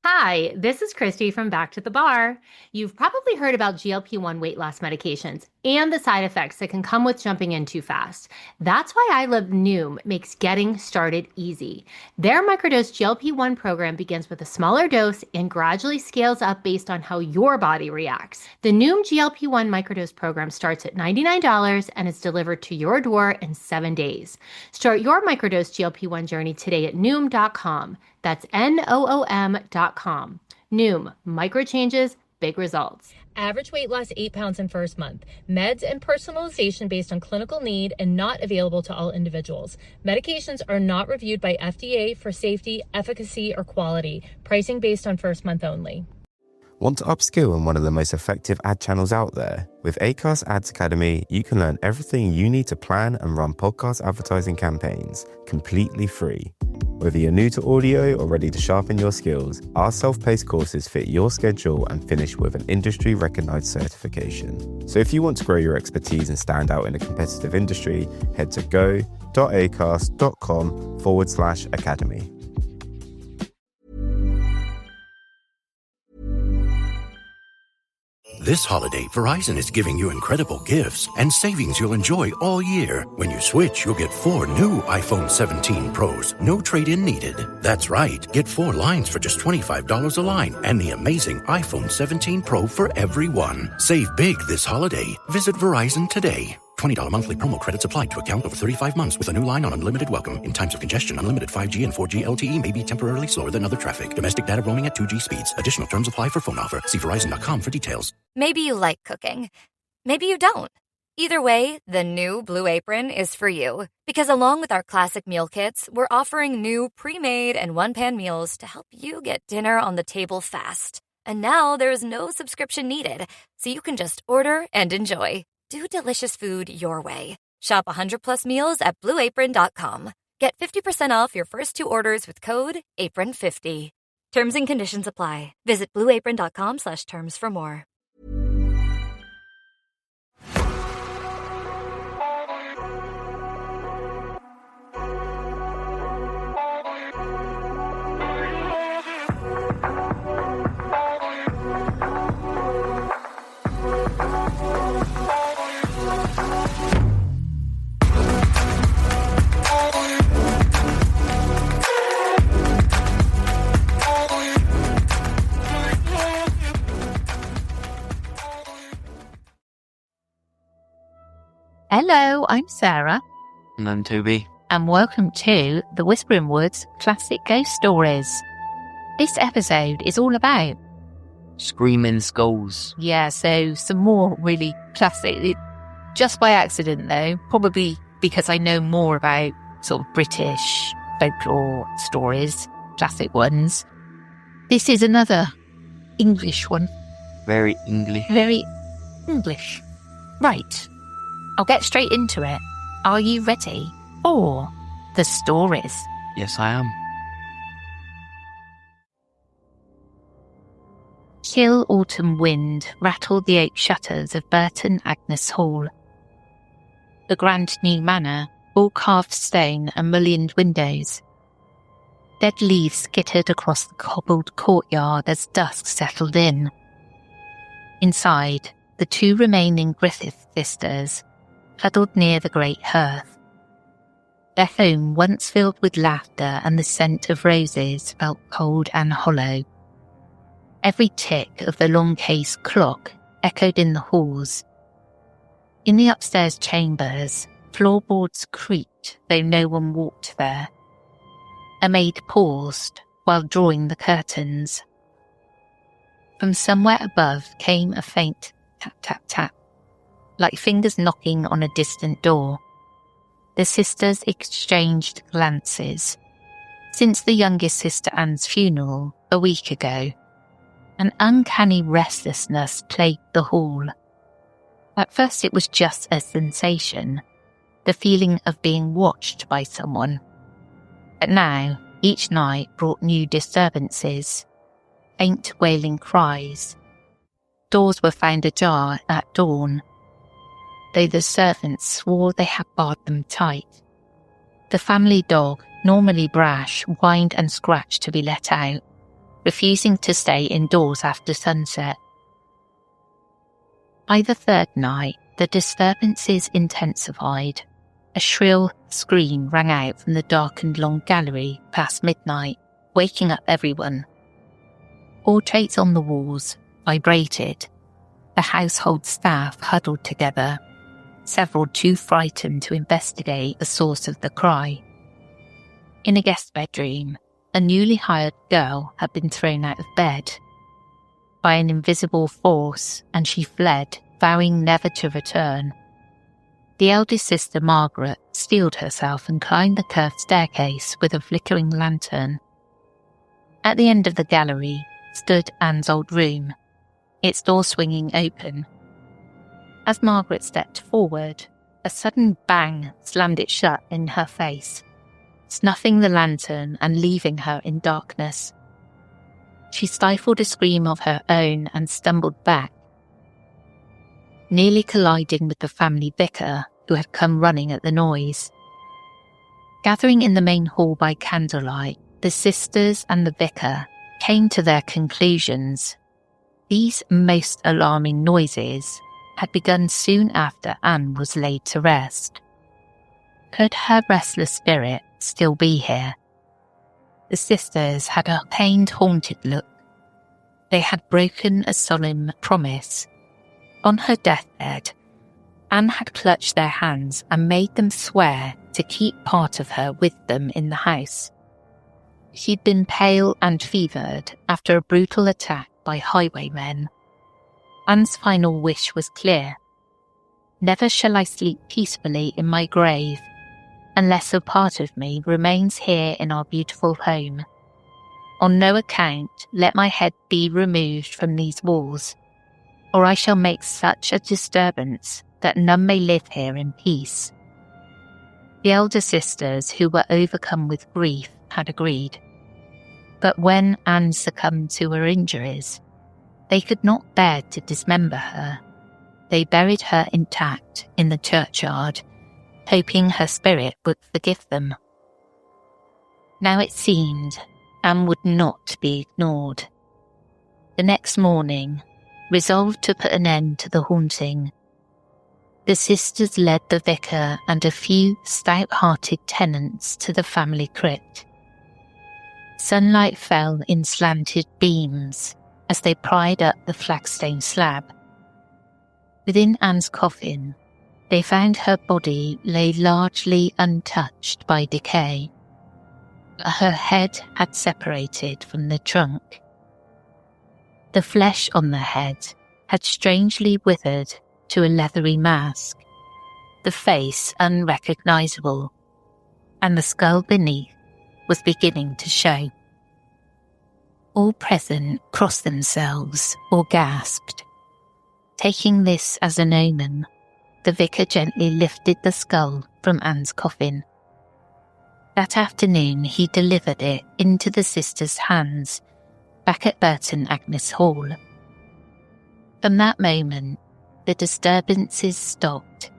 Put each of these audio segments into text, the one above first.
Hi, this is Christy from Back to the Bar. You've probably heard about GLP-1 weight loss medications and the side effects that can come with jumping in too fast. That's why I Love Noom makes getting started easy. Their microdose GLP-1 program begins with a smaller dose and gradually scales up based on how your body reacts. The Noom GLP-1 microdose program starts at $99 and is delivered to your door in 7 days. Start your microdose GLP-1 journey today at Noom.com. That's Noom.com. Noom, micro changes, big results. Average weight loss 8 pounds in first month. Meds and personalization based on clinical need and not available to all individuals. Medications are not reviewed by FDA for safety, efficacy, or quality. Pricing based on first month only. Want to upskill in one of the most effective ad channels out there? With Acast Ads Academy, you can learn everything you need to plan and run podcast advertising campaigns completely free. Whether you're new to audio or ready to sharpen your skills, our self-paced courses fit your schedule and finish with an industry-recognized certification. So if you want to grow your expertise and stand out in a competitive industry, head to go.acast.com/academy. This holiday, Verizon is giving you incredible gifts and savings you'll enjoy all year. When you switch, you'll get 4 new iPhone 17 Pros. No trade-in needed. That's right. Get 4 lines for just $25 a line and the amazing iPhone 17 Pro for everyone. Save big this holiday. Visit Verizon today. $20 monthly promo credits applied to account over 35 months with a new line on unlimited welcome. In times of congestion, unlimited 5G and 4G LTE may be temporarily slower than other traffic. Domestic data roaming at 2G speeds. Additional terms apply for phone offer. See Verizon.com for details. Maybe you like cooking. Maybe you don't. Either way, the new Blue Apron is for you. Because along with our classic meal kits, we're offering new pre-made and one-pan meals to help you get dinner on the table fast. And now there's no subscription needed, so you can just order and enjoy. Do delicious food your way. Shop 100+ meals at blueapron.com. Get 50% off your first 2 orders with code APRON50. Terms and conditions apply. Visit blueapron.com/terms for more. Hello, I'm Sarah, And I'm Toby. and welcome to the Whispering Woods Classic Ghost Stories. This episode is all about, Screaming Skulls. so some more really classic, just by accident though, probably because I know more about sort of British folklore stories, classic ones. This is another English one, Very English. very English. Right, I'll get straight into it. Are you ready for the stories? Yes, I am. Chill autumn wind rattled the oak shutters of Burton Agnes Hall. The grand new manor, all carved stone and mullioned windows. Dead leaves skittered across the cobbled courtyard as dusk settled in. Inside, the 2 remaining Griffith sisters huddled near the great hearth. Their home, once filled with laughter and the scent of roses, felt cold and hollow. Every tick of the long case clock echoed in the halls. In the upstairs chambers, floorboards creaked, though no one walked there. A maid paused while drawing the curtains. From somewhere above came a faint tap-tap-tap, like fingers knocking on a distant door. The sisters exchanged glances. Since the youngest sister Anne's funeral a week ago, an uncanny restlessness plagued the hall. At first it was just a sensation, the feeling of being watched by someone. But now, each night brought new disturbances, faint wailing cries. Doors were found ajar at dawn, though the servants swore they had barred them tight. The family dog, normally brash, whined and scratched to be let out. refusing to stay indoors after sunset. By the third night, the disturbances intensified. A shrill scream rang out from the darkened long gallery past midnight, waking up everyone. Portraits on the walls vibrated. The household staff huddled together, several too frightened to investigate the source of the cry. In a guest bedroom, a newly hired girl had been thrown out of bed by an invisible force, and she fled, vowing never to return. The eldest sister, Margaret, steeled herself and climbed the curved staircase with a flickering lantern. At the end of the gallery stood Anne's old room, its door swinging open. As Margaret stepped forward, a sudden bang slammed it shut in her face, snuffing the lantern and leaving her in darkness. She stifled a scream of her own and stumbled back, nearly colliding with the family vicar, who had come running at the noise. Gathering in the main hall by candlelight, the sisters and the vicar came to their conclusions. These most alarming noises had begun soon after Anne was laid to rest. Could her restless spirit still be here? The sisters had a pained, haunted look. They had broken a solemn promise. On her deathbed, Anne had clutched their hands and made them swear to keep part of her with them in the house. She'd been pale and fevered after a brutal attack by highwaymen. Anne's final wish was clear. Never shall I sleep peacefully in my grave unless a part of me remains here in our beautiful home. On no account let my head be removed from these walls, or I shall make such a disturbance that none may live here in peace. The elder sisters, who were overcome with grief, had agreed. But when Anne succumbed to her injuries, they could not bear to dismember her. They buried her intact in the churchyard, hoping her spirit would forgive them. Now it seemed Anne would not be ignored. The next morning, resolved to put an end to the haunting, the sisters led the vicar and a few stout-hearted tenants to the family crypt. Sunlight fell in slanted beams as they pried up the flagstone slab. Within Anne's coffin, they found her body lay largely untouched by decay. Her head had separated from the trunk. The flesh on the head had strangely withered to a leathery mask, the face unrecognisable, and the skull beneath was beginning to show. All present crossed themselves or gasped. Taking this as an omen, the vicar gently lifted the skull from Anne's coffin. That afternoon he delivered it into the sisters' hands back at Burton Agnes Hall. From that moment, the disturbances stopped.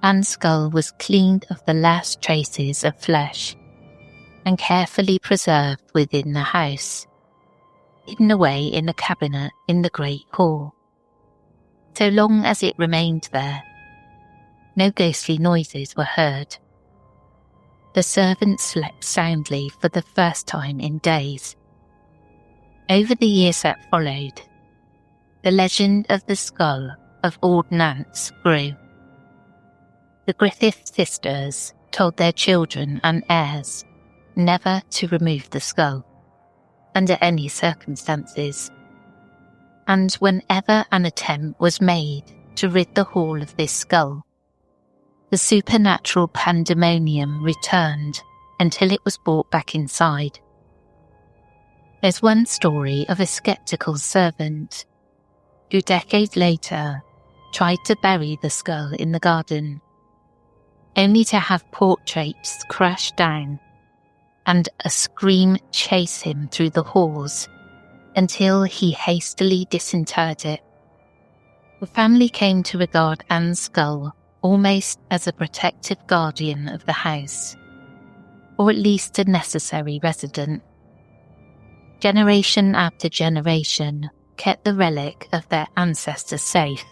Anne's skull was cleaned of the last traces of flesh and carefully preserved within the house, hidden away in a cabinet in the great hall. So long as it remained there, no ghostly noises were heard. The servants slept soundly for the first time in days. Over the years that followed, the legend of the skull of Old Nance grew. The Griffith sisters told their children and heirs never to remove the skull, under any circumstances. And whenever an attempt was made to rid the hall of this skull, the supernatural pandemonium returned until it was brought back inside. There's one story of a sceptical servant who decades later tried to bury the skull in the garden, only to have portraits crash down and a scream chase him through the halls until he hastily disinterred it. The family came to regard Anne's skull almost as a protective guardian of the house, or at least a necessary resident. Generation after generation kept the relic of their ancestors safe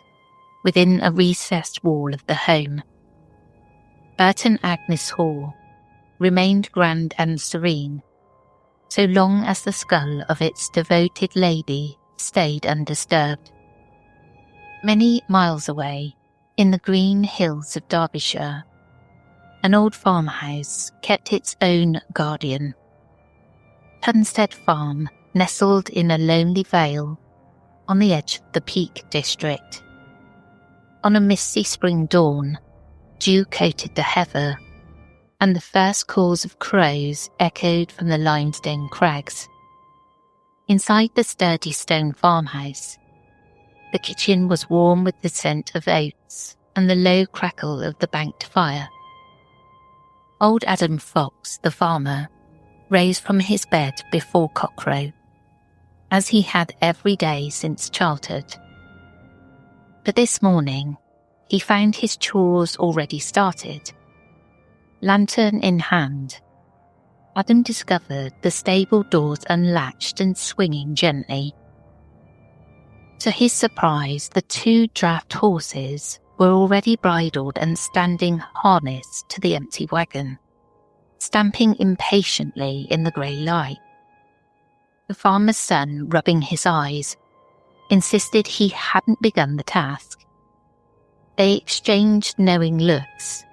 within a recessed wall of the home. Burton Agnes Hall remained grand and serene, so long as the skull of its devoted lady stayed undisturbed. Many miles away, in the green hills of Derbyshire, an old farmhouse kept its own guardian. Tunstead Farm, nestled in a lonely vale on the edge of the Peak District. On a misty spring dawn, dew coated the heather, and the first calls of crows echoed from the limestone crags. Inside the sturdy stone farmhouse, the kitchen was warm with the scent of oats and the low crackle of the banked fire. Old Adam Fox, the farmer, rose from his bed before cockcrow, as he had every day since childhood. But this morning, he found his chores already started. Lantern in hand, Adam discovered the stable doors unlatched and swinging gently. To his surprise, the 2 draft horses were already bridled and standing harnessed to the empty wagon, stamping impatiently in the grey light. The farmer's son, rubbing his eyes, insisted he hadn't begun the task. They exchanged knowing looks.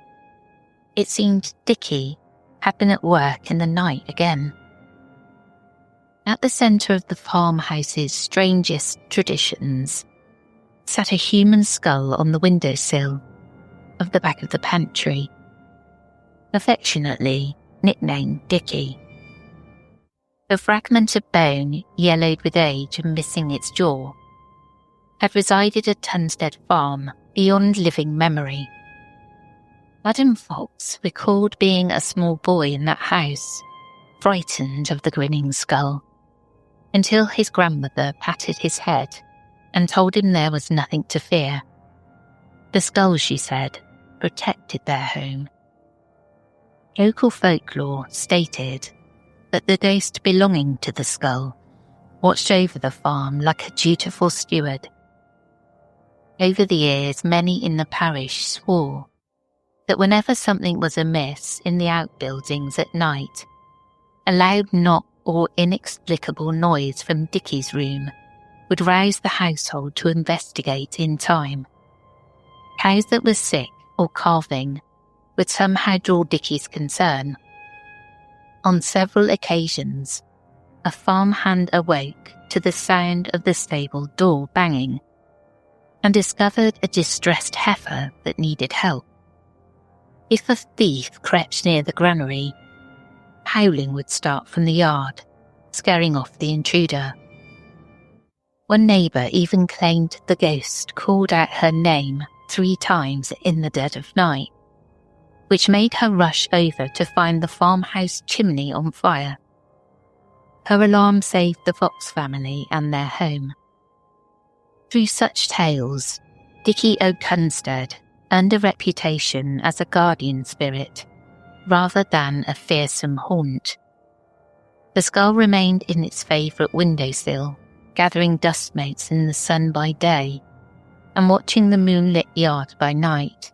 It seemed Dickie had been at work in the night again. At the centre of the farmhouse's strangest traditions sat a human skull on the windowsill of the back of the pantry, affectionately nicknamed Dickie. The fragment of bone, yellowed with age and missing its jaw, had resided at Tunstead Farm beyond living memory. Adam Fox recalled being a small boy in that house, frightened of the grinning skull, until his grandmother patted his head and told him there was nothing to fear. The skull, she said, protected their home. Local folklore stated that the ghost belonging to the skull watched over the farm like a dutiful steward. Over the years, many in the parish swore that whenever something was amiss in the outbuildings at night, a loud knock or inexplicable noise from Dickie's room would rouse the household to investigate in time. Cows that were sick or calving would somehow draw Dickie's concern. On several occasions, a farmhand awoke to the sound of the stable door banging and discovered a distressed heifer that needed help. If a thief crept near the granary, howling would start from the yard, scaring off the intruder. One neighbour even claimed the ghost called out her name 3 times in the dead of night, which made her rush over to find the farmhouse chimney on fire. Her alarm saved the Fox family and their home. Through such tales, Dickie Tunstead earned a reputation as a guardian spirit rather than a fearsome haunt. The skull remained in its favourite windowsill, gathering dust motes in the sun by day and watching the moonlit yard by night,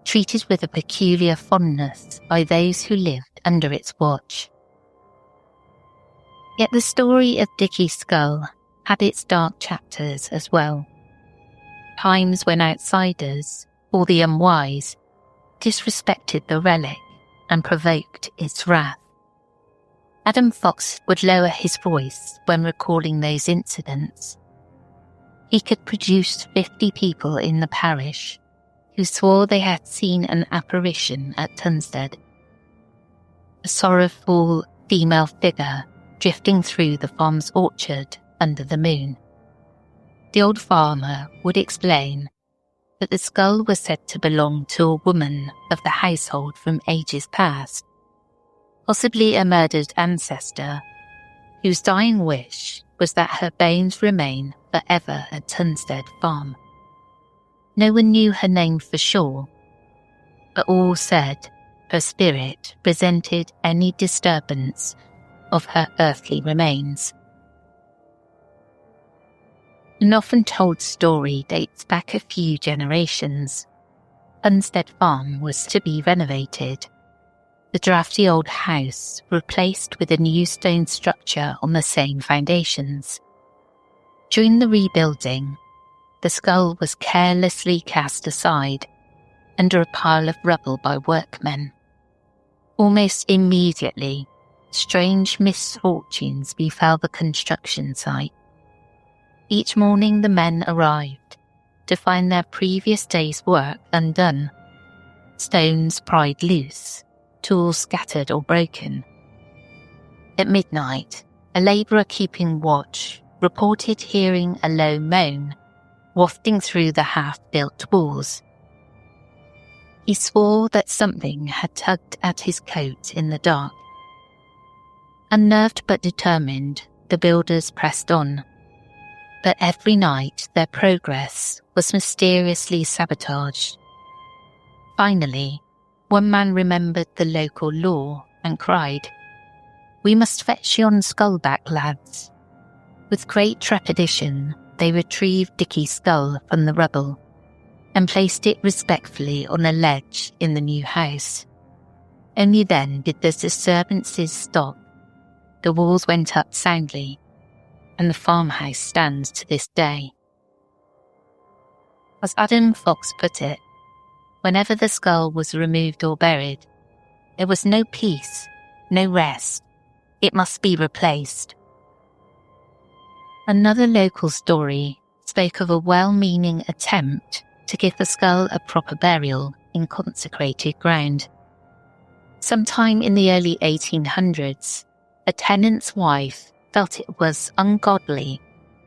treated with a peculiar fondness by those who lived under its watch. Yet the story of Dickie's skull had its dark chapters as well. Times when outsiders, or the unwise, disrespected the relic and provoked its wrath. Adam Fox would lower his voice when recalling those incidents. He could produce 50 people in the parish who swore they had seen an apparition at Tunstead. A sorrowful female figure drifting through the farm's orchard under the moon. The old farmer would explain that the skull was said to belong to a woman of the household from ages past, possibly a murdered ancestor, whose dying wish was that her bones remain forever at Tunstead Farm. No one knew her name for sure, but all said her spirit resented any disturbance of her earthly remains. An often told story dates back a few generations. Tunstead Farm was to be renovated. The drafty old house replaced with a new stone structure on the same foundations. During the rebuilding, the skull was carelessly cast aside under a pile of rubble by workmen. Almost immediately, strange misfortunes befell the construction site. Each morning the men arrived to find their previous day's work undone, stones pried loose, tools scattered or broken. At midnight, a labourer keeping watch reported hearing a low moan wafting through the half-built walls. He swore that something had tugged at his coat in the dark. Unnerved but determined, the builders pressed on. But every night their progress was mysteriously sabotaged. Finally, one man remembered the local law and cried, "We must fetch yon skull back, lads." With great trepidation, they retrieved Dickie's skull from the rubble and placed it respectfully on a ledge in the new house. Only then did the disturbances stop. The walls went up soundly, and the farmhouse stands to this day. As Adam Fox put it, whenever the skull was removed or buried, there was no peace, no rest. It must be replaced. Another local story spoke of a well-meaning attempt to give the skull a proper burial in consecrated ground. Sometime in the early 1800s, a tenant's wife felt it was ungodly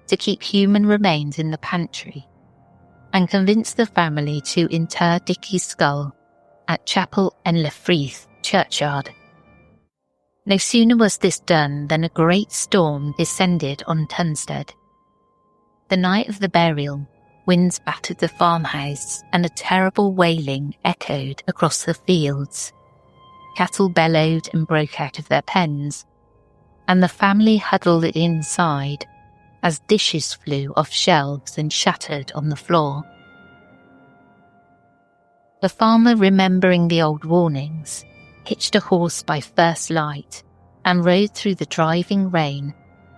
to keep human remains in the pantry and convinced the family to inter Dickie's skull at Chapel en le Frith churchyard. No sooner was this done than a great storm descended on Tunstead. The night of the burial, winds battered the farmhouse and a terrible wailing echoed across the fields. Cattle bellowed and broke out of their pens, and the family huddled inside as dishes flew off shelves and shattered on the floor. The farmer, remembering the old warnings, hitched a horse by first light and rode through the driving rain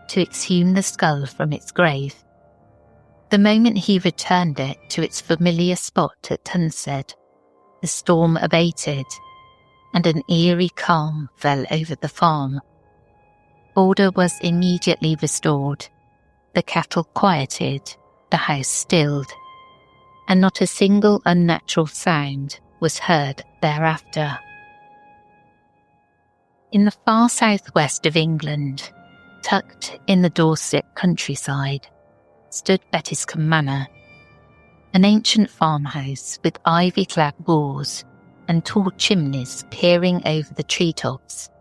to exhume the skull from its grave. The moment he returned it to its familiar spot at Tunstead, the storm abated and an eerie calm fell over the farm. Order was immediately restored, the cattle quieted, the house stilled, and not a single unnatural sound was heard thereafter. In the far southwest of England, tucked in the Dorset countryside, stood Bettiscombe Manor, an ancient farmhouse with ivy-clad walls and tall chimneys peering over the treetops.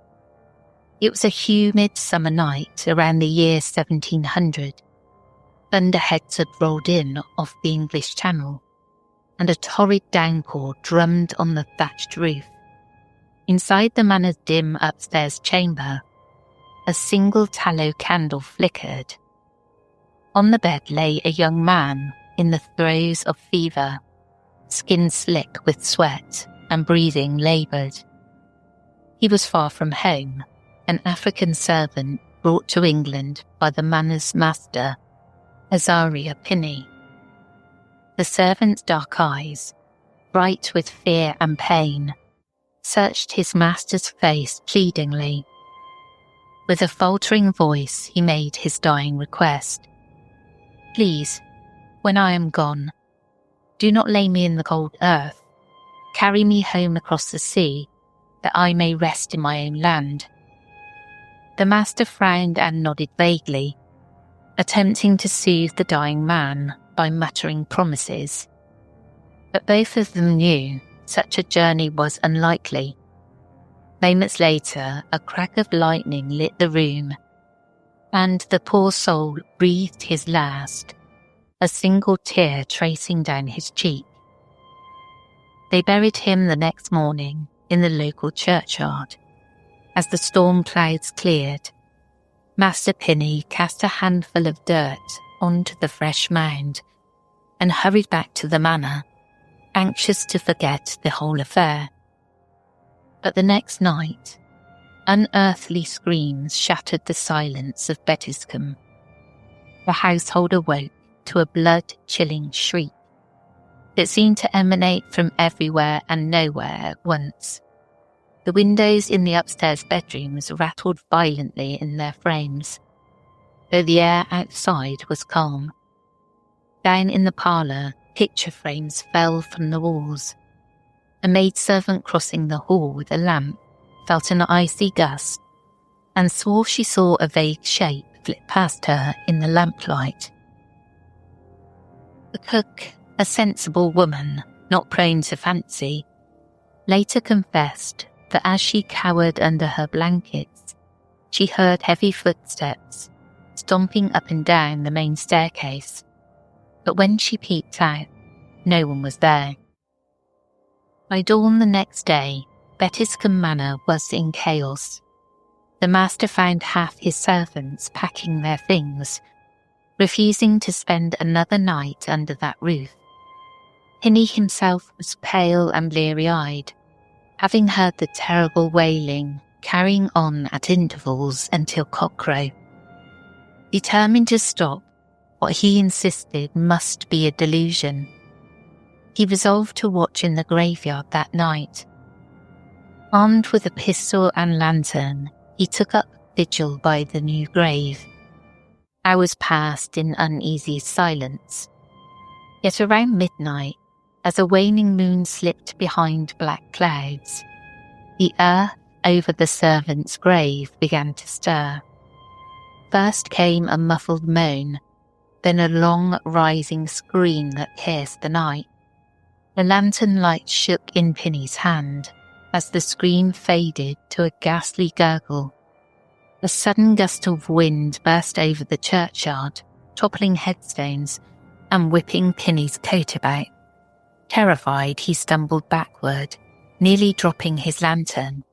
It was a humid summer night around the year 1700. Thunderheads had rolled in off the English Channel, and a torrid downpour drummed on the thatched roof. Inside the manor's dim upstairs chamber, a single tallow candle flickered. On the bed lay a young man in the throes of fever, skin slick with sweat and breathing laboured. He was far from home, an African servant brought to England by the manor's master, Azaria Pinney. The servant's dark eyes, bright with fear and pain, searched his master's face pleadingly. With a faltering voice he made his dying request. "Please, when I am gone, do not lay me in the cold earth. Carry me home across the sea, that I may rest in my own land." The master frowned and nodded vaguely, attempting to soothe the dying man by muttering promises. But both of them knew such a journey was unlikely. Moments later, a crack of lightning lit the room, and the poor soul breathed his last, a single tear tracing down his cheek. They buried him the next morning in the local churchyard. As the storm clouds cleared, Master Pinney cast a handful of dirt onto the fresh mound and hurried back to the manor, anxious to forget the whole affair. But the next night, unearthly screams shattered the silence of Bettiscombe. The household awoke to a blood-chilling shriek that seemed to emanate from everywhere and nowhere at once. The windows in the upstairs bedrooms rattled violently in their frames, though the air outside was calm. Down in the parlour, picture frames fell from the walls. A maidservant crossing the hall with a lamp felt an icy gust and swore she saw a vague shape flit past her in the lamplight. The cook, a sensible woman, not prone to fancy, later confessed that as she cowered under her blankets, she heard heavy footsteps stomping up and down the main staircase. But when she peeped out, no one was there. By dawn the next day, Bettiscombe Manor was in chaos. The master found half his servants packing their things, refusing to spend another night under that roof. Pinny himself was pale and bleary-eyed, having heard the terrible wailing carrying on at intervals until cockcrow. Determined to stop what he insisted must be a delusion, he resolved to watch in the graveyard that night. Armed with a pistol and lantern, he took up vigil by the new grave. Hours passed in uneasy silence. Yet around midnight, as a waning moon slipped behind black clouds, the earth over the servant's grave began to stir. First came a muffled moan, then a long rising scream that pierced the night. The lantern light shook in Pinny's hand as the scream faded to a ghastly gurgle. A sudden gust of wind burst over the churchyard, toppling headstones and whipping Pinny's coat about. Terrified, he stumbled backward, nearly dropping his lantern,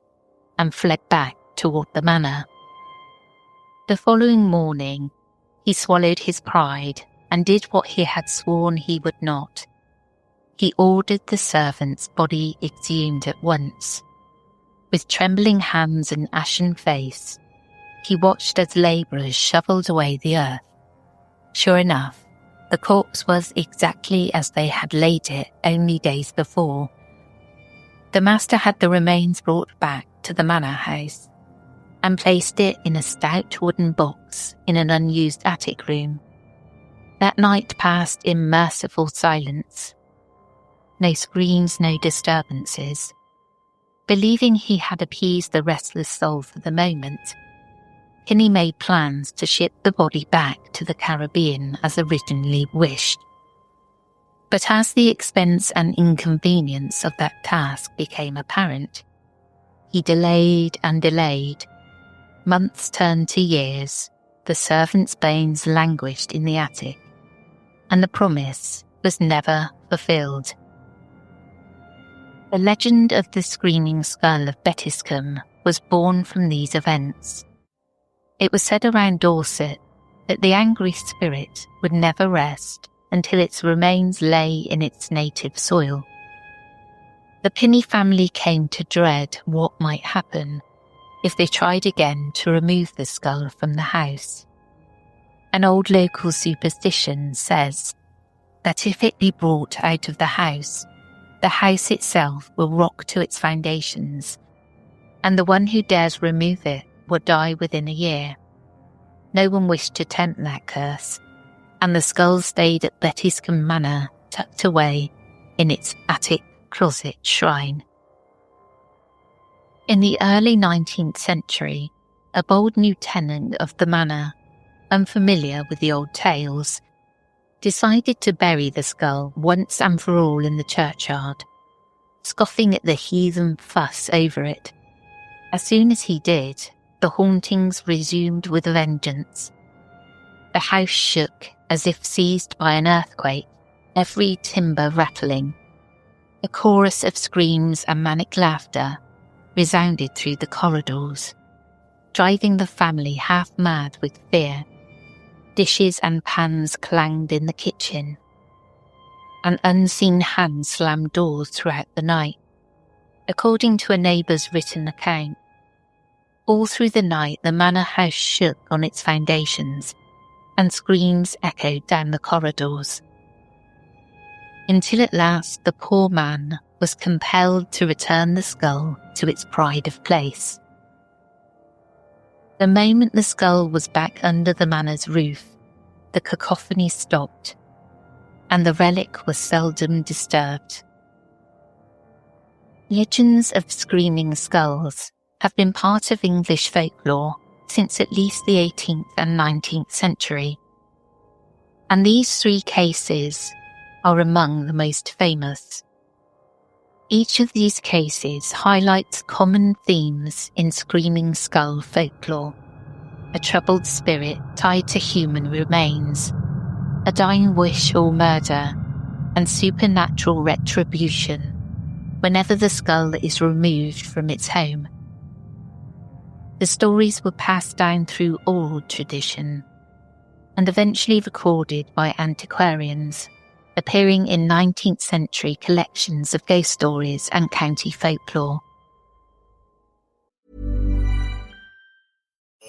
and fled back toward the manor. The following morning, he swallowed his pride and did what he had sworn he would not. He ordered the servant's body exhumed at once. With trembling hands and ashen face, he watched as labourers shovelled away the earth. Sure enough, the corpse was exactly as they had laid it only days before. The master had the remains brought back to the manor house and placed it in a stout wooden box in an unused attic room. That night passed in merciful silence. No screams, no disturbances. Believing he had appeased the restless soul for the moment, Pinny made plans to ship the body back to the Caribbean as originally wished. But as the expense and inconvenience of that task became apparent, he delayed and delayed. Months turned to years, the servant's bones languished in the attic, and the promise was never fulfilled. The legend of the Screaming Skull of Bettiscombe was born from these events. It was said around Dorset that the angry spirit would never rest until its remains lay in its native soil. The Pinny family came to dread what might happen if they tried again to remove the skull from the house. An old local superstition says that if it be brought out of the house itself will rock to its foundations, and the one who dares remove it will die within a year. No one wished to tempt that curse, and the skull stayed at Bettiscombe Manor, tucked away in its attic closet shrine. In the early 19th century, a bold new tenant of the manor, unfamiliar with the old tales, decided to bury the skull once and for all in the churchyard, scoffing at the heathen fuss over it. As soon as he did, the hauntings resumed with a vengeance. The house shook as if seized by an earthquake, every timber rattling. A chorus of screams and manic laughter resounded through the corridors, driving the family half mad with fear. Dishes and pans clanged in the kitchen. An unseen hand slammed doors throughout the night, according to a neighbour's written account. All through the night, the manor house shook on its foundations, and screams echoed down the corridors. Until at last the poor man was compelled to return the skull to its pride of place. The moment the skull was back under the manor's roof, the cacophony stopped, and the relic was seldom disturbed. Legends of screaming skulls have been part of English folklore since at least the 18th and 19th century, and these 3 cases are among the most famous. Each of these cases highlights common themes in screaming skull folklore: a troubled spirit tied to human remains, a dying wish or murder, and supernatural retribution whenever the skull is removed from its home. The stories were passed down through oral tradition and eventually recorded by antiquarians, appearing in 19th century collections of ghost stories and county folklore.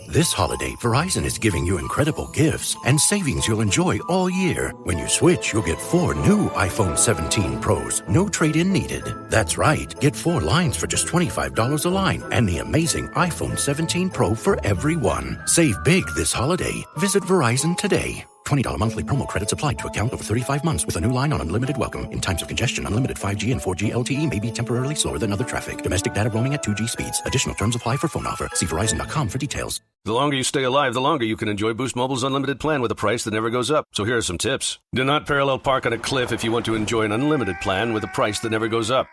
This holiday, Verizon is giving you incredible gifts and savings you'll enjoy all year. When you switch, you'll get 4 new iPhone 17 Pros, no trade-in needed. That's right, get 4 lines for just $25 a line and the amazing iPhone 17 Pro for everyone. Save big this holiday. Visit Verizon today. $20 monthly promo credits applied to account over 35 months with a new line on unlimited welcome. In times of congestion, unlimited 5G and 4G LTE may be temporarily slower than other traffic. Domestic data roaming at 2G speeds. Additional terms apply for phone offer. See Verizon.com for details. The longer you stay alive, the longer you can enjoy Boost Mobile's unlimited plan with a price that never goes up. So here are some tips. Do not parallel park on a cliff if you want to enjoy an unlimited plan with a price that never goes up.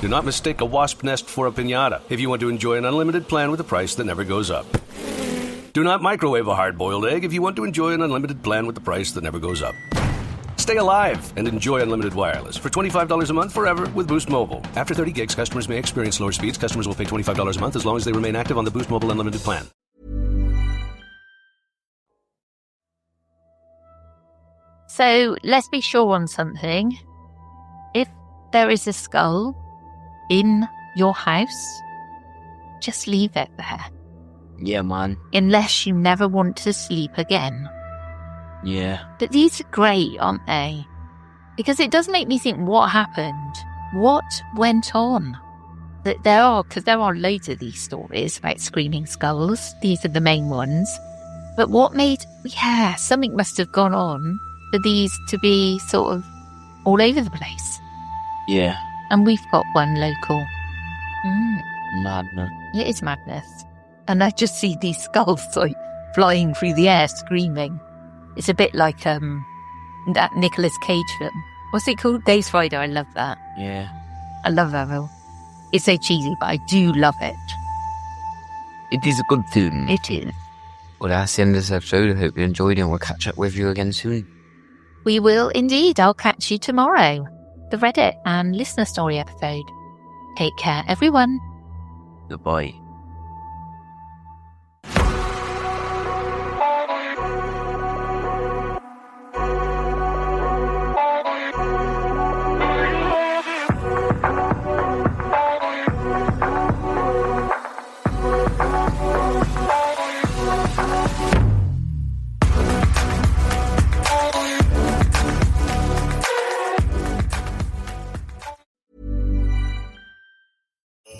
Do not mistake a wasp nest for a piñata if you want to enjoy an unlimited plan with a price that never goes up. Do not microwave a hard-boiled egg if you want to enjoy an unlimited plan with the price that never goes up. Stay alive and enjoy unlimited wireless for $25 a month forever with Boost Mobile. After 30 gigs, customers may experience slower speeds. Customers will pay $25 a month as long as they remain active on the Boost Mobile Unlimited plan. So let's be sure on something. If there is a skull in your house, just leave it there. Yeah, man. Unless you never want to sleep again. Yeah. But these are great, aren't they? Because it does make me think, what happened? What went on? That there are loads of these stories about screaming skulls. These are the main ones. But what made, something must have gone on for these to be sort of all over the place. Yeah. And we've got one local. Madness. It is madness. And I just see these skulls like flying through the air, screaming. It's a bit like that Nicolas Cage film. What's it called? Days Friday. I love that. Yeah. I love that film. It's so cheesy, but I do love it. It is a good tune. It is. Well, that's the end of this episode. I hope you enjoyed it and we'll catch up with you again soon. We will indeed. I'll catch you tomorrow. The Reddit and listener story episode. Take care, everyone. Goodbye.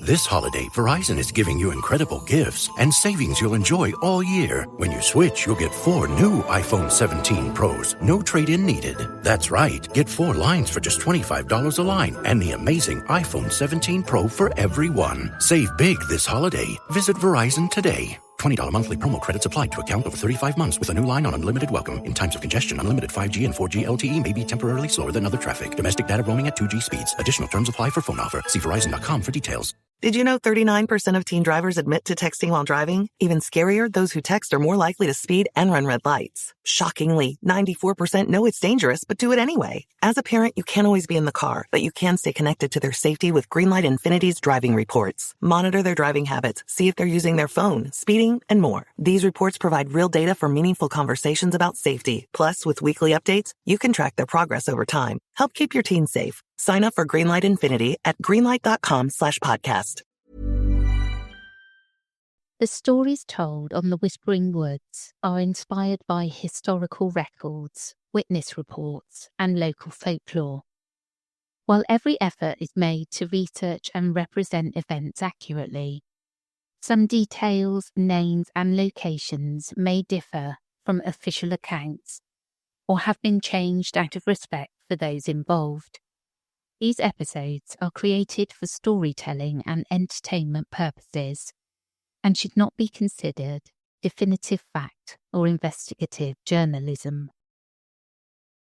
This holiday, Verizon is giving you incredible gifts and savings you'll enjoy all year. When you switch, you'll get 4 new iPhone 17 Pros, no trade-in needed. That's right, get 4 lines for just $25 a line and the amazing iPhone 17 Pro for everyone. Save big this holiday. Visit Verizon today. $20 monthly promo credits applied to account over 35 months with a new line on unlimited welcome. In times of congestion, unlimited 5G and 4G LTE may be temporarily slower than other traffic. Domestic data roaming at 2G speeds. Additional terms apply for phone offer. See Verizon.com for details. Did you know 39% of teen drivers admit to texting while driving? Even scarier, those who text are more likely to speed and run red lights. Shockingly, 94% know it's dangerous but do it anyway. As a parent, you can't always be in the car, but you can stay connected to their safety with Greenlight Infinity's driving reports. Monitor their driving habits, see if they're using their phone, speeding, and more. These reports provide real data for meaningful conversations about safety. Plus, with weekly updates, you can track their progress over time. Help keep your teens safe. Sign up for Greenlight Infinity at greenlight.com/podcast. The stories told on the Whispering Woods are inspired by historical records, witness reports, and local folklore. While every effort is made to research and represent events accurately, some details, names, and locations may differ from official accounts or have been changed out of respect for those involved. These episodes are created for storytelling and entertainment purposes and should not be considered definitive fact or investigative journalism.